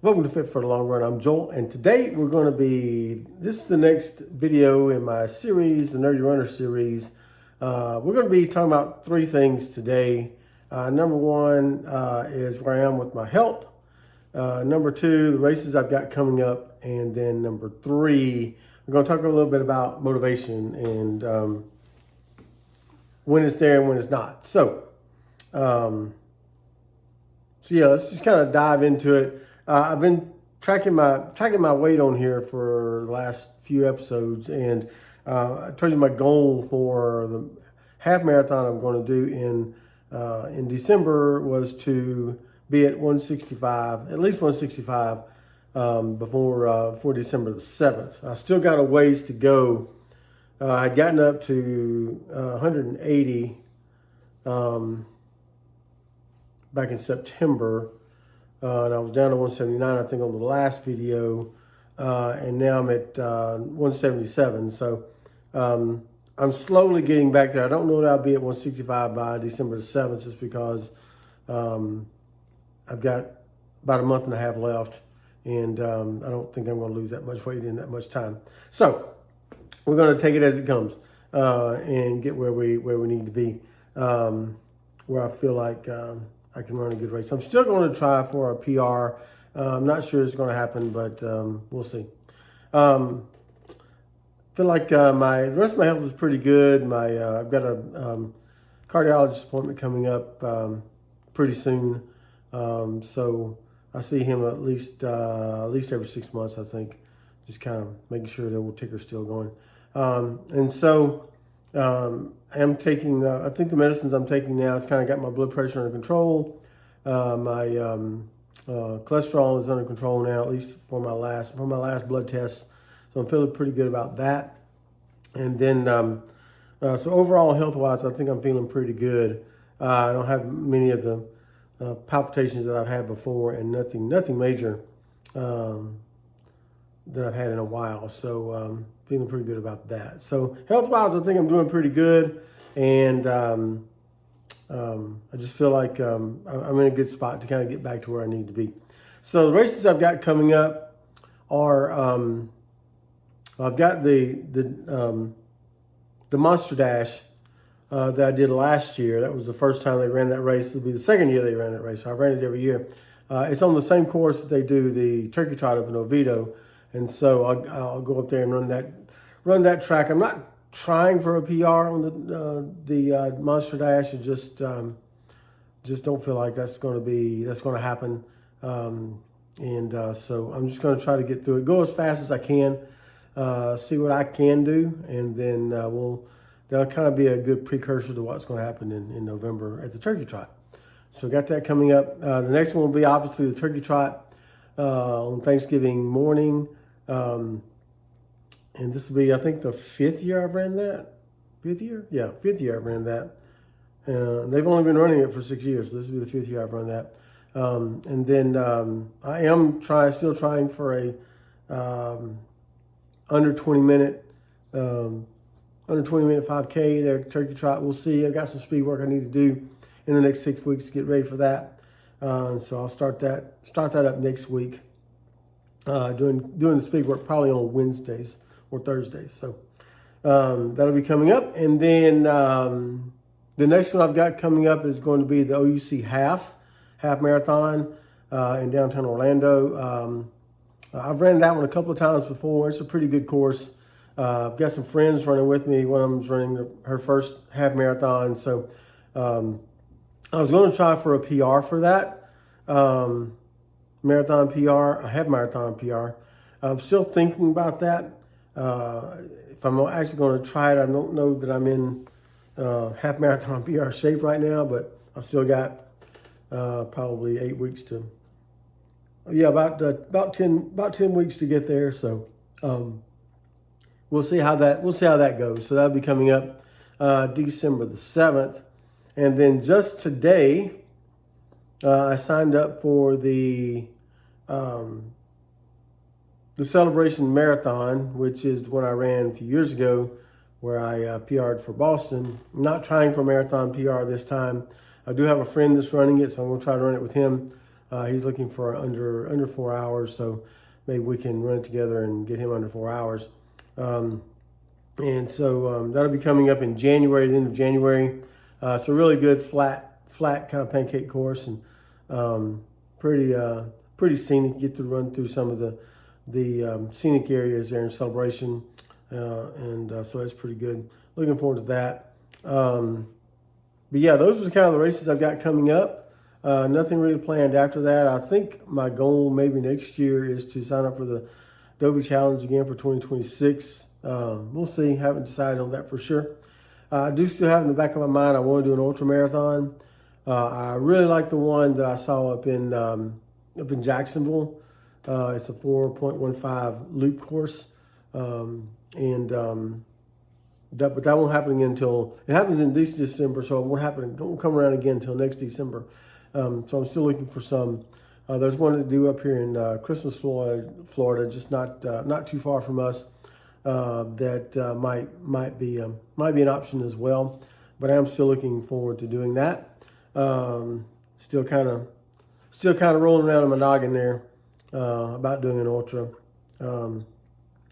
Welcome to Fit for the Long Run. I'm Joel, and today this is the next video in my series, the Nerdy Runner series. We're going to be talking about three things today. Number one is where I am with my health. Number two, the races I've got coming up. And then number three, we're going to talk a little bit about motivation and when it's there and when it's not. So yeah, let's just kind of dive into it. I've been tracking my weight on here for the last few episodes, and I told you my goal for the half marathon I'm going to do in December was to be at 165, at least 165, before December the 7th. I still got a ways to go. I'd gotten up to 180 back in September. And I was down to 179, I think, on the last video, and now I'm at 177. So I'm slowly getting back there. I don't know that I'll be at 165 by December the 7th, just because I've got about a month and a half left, and I don't think I'm going to lose that much weight in that much time. So we're going to take it as it comes and get where we need to be, where I feel like I can run a good race. I'm still going to try for a PR. I'm not sure it's going to happen, but we'll see. Feel like the rest of my health is pretty good. I've got a cardiologist appointment coming up pretty soon, so I see him at least every 6 months, I think. Just kind of making sure the old ticker's still going, and so. I'm taking, I think the medicines I'm taking now has kind of got my blood pressure under control. My cholesterol is under control now, at least for my last blood test. So I'm feeling pretty good about that. And then, so overall health-wise, I think I'm feeling pretty good. I don't have many of the palpitations that I've had before, and nothing major that I've had in a while. So feeling pretty good about that. So health-wise, I think I'm doing pretty good, and I just feel like I'm in a good spot to kind of get back to where I need to be. So the races I've got coming up are I've got the Monster Dash that I did last year. That was the first time they ran that race. It'll be the second year they ran that race. So I ran it every year. It's on the same course that they do the Turkey Trot up in Oviedo. And so I'll go up there and run that track. I'm not trying for a PR on the Monster Dash. I just don't feel like that's going to happen. So I'm just going to try to get through it, go as fast as I can, see what I can do, and then that'll kind of be a good precursor to what's going to happen in November at the Turkey Trot. So got that coming up. The next one will be obviously the Turkey Trot on Thanksgiving morning. And this will be, I think, the fifth year I've ran that. Fifth year? Yeah, fifth year I've ran that. They've only been running it for 6 years, so this will be the fifth year I've run that. And then I am still trying for a under 20 minute 5K there at Turkey Trot. We'll see. I've got some speed work I need to do in the next 6 weeks to get ready for that. So I'll start that up next week. Doing the speed work probably on Wednesdays or Thursdays. So that'll be coming up. And then the next one I've got coming up is going to be the OUC half marathon in downtown Orlando. I've ran that one a couple of times before. It's a pretty good course. I've got some friends running with me. One of them's running her first half marathon. So I was going to try for a PR for that. Marathon PR, I have marathon PR. I'm still thinking about that. If I'm actually going to try it, I don't know that I'm in half marathon PR shape right now, but I've still got probably 8 weeks to, about 10 weeks to get there. So we'll see how that goes. So that'll be coming up December the 7th, and then just today I signed up for the Celebration Marathon, which is what I ran a few years ago, where I PR'd for Boston. I'm not trying for marathon PR this time. I do have a friend that's running it, so I'm going to try to run it with him He's looking for under 4 hours, so maybe we can run it together and get him under 4 hours. And so that'll be coming up in January, the end of January. It's a really good flat kind of pancake course, and pretty scenic. Get to run through some of the scenic areas there in Celebration, and so that's pretty good. Looking forward to that. But yeah, those are kind of the races I've got coming up. Nothing really planned after that. I think my goal maybe next year is to sign up for the Adobe Challenge again for 2026. We'll see. Haven't decided on that for sure. I do still have in the back of my mind I want to do an ultra marathon. I really like the one that I saw up in Jacksonville. It's a 4.15 loop course, but that won't happen again until it happens in this December. So it won't come around again until next December. So I'm still looking for some. There's one to do up here in Christmas, Florida, just not too far from us. That might be an option as well. But I am still looking forward to doing that. Still kind of rolling around in my noggin there about doing an ultra, and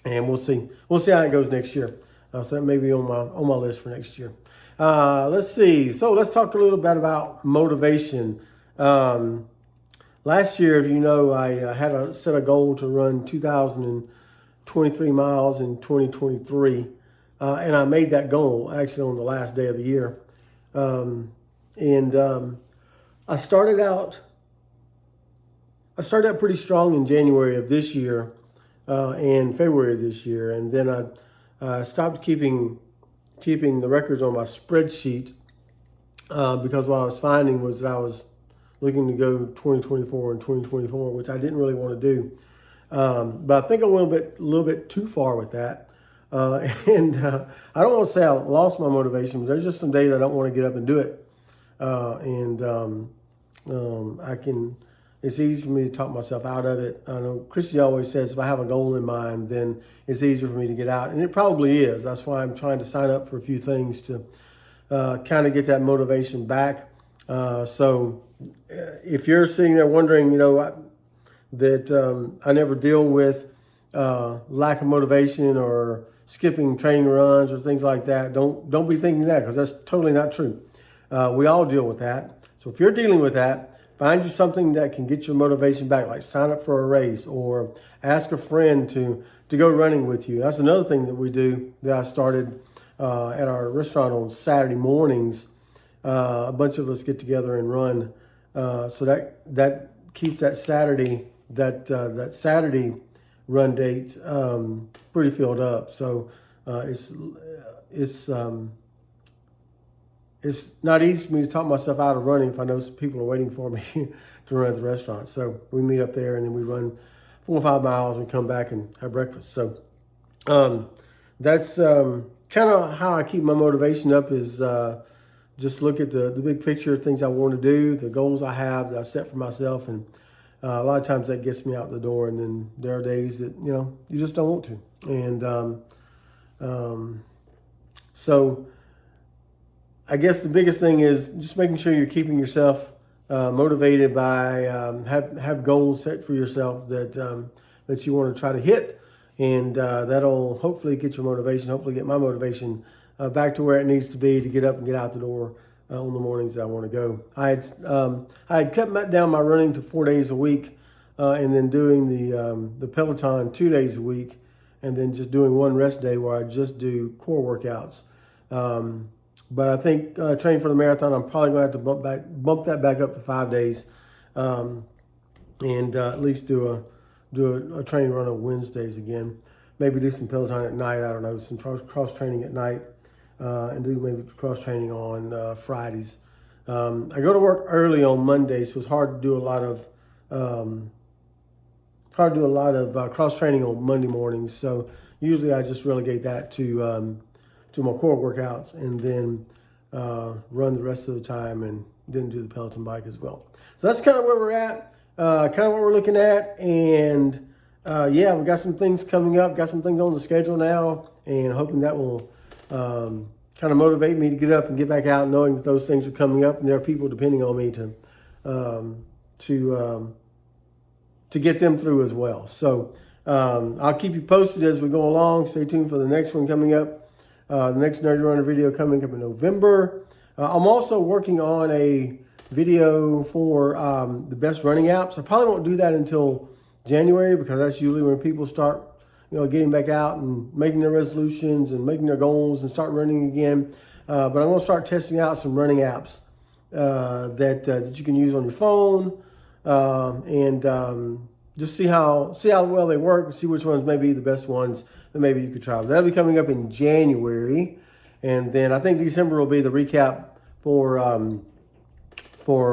we'll see how it goes next year. So that may be on my list for next year. Let's see. So let's talk a little bit about motivation. Last year, if you know, I had set a goal to run 2,023 miles in 2023, and I made that goal actually on the last day of the year. I started out pretty strong in January of this year, and February of this year, and then I stopped keeping the records on my spreadsheet because what I was finding was that I was looking to go 2024 and 2024, which I didn't really want to do. But I think I went a little bit too far with that. I don't want to say I lost my motivation, but there's just some days I don't want to get up and do it. It's easy for me to talk myself out of it. I know Christy always says if I have a goal in mind, then it's easier for me to get out. And it probably is. That's why I'm trying to sign up for a few things to kind of get that motivation back. So if you're sitting there wondering, that I never deal with lack of motivation or skipping training runs or things like that, don't be thinking that, because that's totally not true. We all deal with that. So if you're dealing with that, find you something that can get your motivation back, like sign up for a race or ask a friend to go running with you. That's another thing that we do that I started at our restaurant on Saturday mornings. A bunch of us get together and run. So that keeps that Saturday run date pretty filled up. So it's not easy for me to talk myself out of running if I know some people are waiting for me to run at the restaurant. So we meet up there and then we run 4 or 5 miles and come back and have breakfast. So that's kind of how I keep my motivation up, is just look at the big picture of things I want to do, the goals I have that I set for myself. And a lot of times that gets me out the door. And then there are days that, you just don't want to. And so I guess the biggest thing is just making sure you're keeping yourself motivated by have goals set for yourself that you want to try to hit, and that'll hopefully get your motivation. Hopefully, get my motivation back to where it needs to be to get up and get out the door on the mornings that I want to go. I had cut down my running to 4 days a week, and then doing the Peloton 2 days a week, and then just doing one rest day where I just do core workouts. But I think training for the marathon, I'm probably going to have to bump that back up to 5 days, and at least do a training run on Wednesdays again. Maybe do some Peloton at night. I don't know, some cross training at night, and do maybe cross training on Fridays. I go to work early on Mondays, so it's hard to do a lot of cross training on Monday mornings. So usually I just relegate that to my core workouts, and then run the rest of the time, and then do the Peloton bike as well. So that's kind of where we're at, kind of what we're looking at. And yeah, we got some things coming up, got some things on the schedule now, and hoping that will kind of motivate me to get up and get back out, knowing that those things are coming up, and there are people depending on me to get them through as well. So I'll keep you posted as we go along. Stay tuned for the next one coming up. The next Nerdy Runner video coming up in November. I'm also working on a video for the best running apps. I probably won't do that until January because that's usually when people start, getting back out and making their resolutions and making their goals and start running again. But I'm going to start testing out some running apps that you can use on your phone and just see how well they work and see which ones may be the best ones that maybe you could try. That'll be coming up in January, and then I think December will be the recap for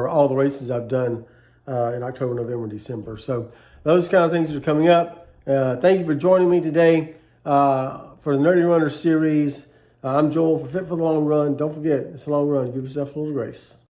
all the races I've done in October, November, December. So those kind of things are coming up. Thank you for joining me today for the Nerdy Runner series. I'm Joel for Fit for the Long Run. Don't forget, it's a long run. Give yourself a little grace.